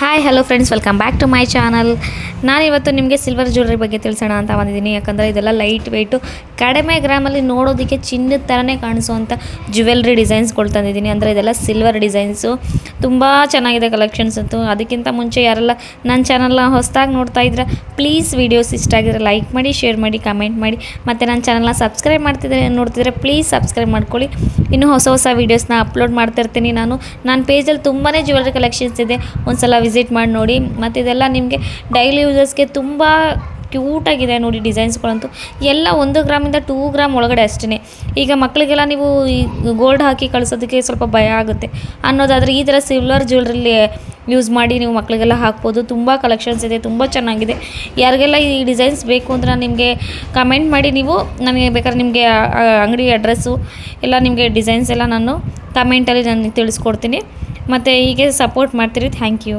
Hi hello friends, welcome back to my channel. ನಾನಿವತ್ತು ನಿಮಗೆ silver jewellery ಬಗ್ಗೆ ತಿಳಿಸೋಣ ಅಂತ ಬಂದಿದ್ದೀನಿ. ಯಾಕಂದರೆ ಇದೆಲ್ಲ ಲೈಟ್ ವೆಯ್ಟು, ಕಡಿಮೆ ಗ್ರಾಮಲ್ಲಿ ನೋಡೋದಕ್ಕೆ ಚಿನ್ನದ ಥರನೇ ಕಾಣಿಸುವಂಥ ಜ್ಯುವೆಲ್ರಿ ಡಿಸೈನ್ಸ್ಗಳು ತಂದಿದ್ದೀನಿ. ಅಂದರೆ ಇದೆಲ್ಲ ಸಿಲ್ವರ್ ಡಿಸೈನ್ಸು, ತುಂಬ ಚೆನ್ನಾಗಿದೆ ಕಲೆಕ್ಷನ್ಸ್ ಅಂತೂ. ಅದಕ್ಕಿಂತ ಮುಂಚೆ ಯಾರೆಲ್ಲ ನನ್ನ ಚಾನಲ್ನ ಹೊಸದಾಗಿ ನೋಡ್ತಾ ಇದ್ರೆ ಪ್ಲೀಸ್ ವೀಡಿಯೋಸ್ ಇಷ್ಟ ಆಗಿದ್ರೆ ಲೈಕ್ ಮಾಡಿ, ಶೇರ್ ಮಾಡಿ, ಕಮೆಂಟ್ ಮಾಡಿ. ಮತ್ತು ನನ್ನ ಚಾನಲ್ನ ಸಬ್ಸ್ಕ್ರೈಬ್ ನೋಡ್ತಿದ್ರೆ ಪ್ಲೀಸ್ ಸಬ್ಸ್ಕ್ರೈಬ್ ಮಾಡ್ಕೊಳ್ಳಿ. ಇನ್ನೂ ಹೊಸ ವೀಡಿಯೋಸ್ನ ಅಪ್ಲೋಡ್ ಮಾಡ್ತಿರ್ತೀನಿ ನಾನು. ನನ್ನ ಪೇಜಲ್ಲಿ ತುಂಬಾ ಜ್ಯುವೆಲ್ರಿ ಕಲೆಕ್ಷನ್ಸ್ ಇದೆ, ಒಂದ್ಸಲ ವಿಸಿಟ್ ಮಾಡಿ ನೋಡಿ. ಮತ್ತು ಇದೆಲ್ಲ ನಿಮಗೆ ಡೈಲಿ ಯೂಸಸ್ಗೆ ತುಂಬ ಕ್ಯೂಟಾಗಿದೆ ನೋಡಿ. ಡಿಸೈನ್ಸ್ಗಳಂತೂ ಎಲ್ಲ 1 ಗ್ರಾಮಿಂದ 2 ಗ್ರಾಮ್ ಒಳಗಡೆ ಅಷ್ಟೇ. ಈಗ ಮಕ್ಕಳಿಗೆಲ್ಲ ನೀವು ಈ ಗೋಲ್ಡ್ ಹಾಕಿ ಕಳಿಸೋದಕ್ಕೆ ಸ್ವಲ್ಪ ಭಯ ಆಗುತ್ತೆ ಅನ್ನೋದಾದರೆ ಈ ಥರ ಸಿಲ್ವರ್ ಜ್ಯುವೆಲ್ರಿಲಿ ಯೂಸ್ ಮಾಡಿ ನೀವು ಮಕ್ಕಳಿಗೆಲ್ಲ ಹಾಕ್ಬೋದು. ತುಂಬ ಕಲೆಕ್ಷನ್ಸ್ ಇದೆ, ತುಂಬ ಚೆನ್ನಾಗಿದೆ. ಯಾರಿಗೆಲ್ಲ ಈ ಡಿಸೈನ್ಸ್ ಬೇಕು ಅಂದರೆ ನಾನು ನಿಮಗೆ ಕಮೆಂಟ್ ಮಾಡಿ, ನೀವು ನನಗೆ ಬೇಕಾದ್ರೆ ನಿಮಗೆ ಅಂಗಡಿ ಅಡ್ರೆಸ್ಸು ಎಲ್ಲ ನಿಮಗೆ ಡಿಸೈನ್ಸ್ ಎಲ್ಲ ನಾನು ಕಮೆಂಟಲ್ಲಿ ನಾನು ತಿಳಿಸ್ಕೊಡ್ತೀನಿ. ಮತ್ತು ಹೀಗೆ ಸಪೋರ್ಟ್ ಮಾಡ್ತೀರಿ. Thank you.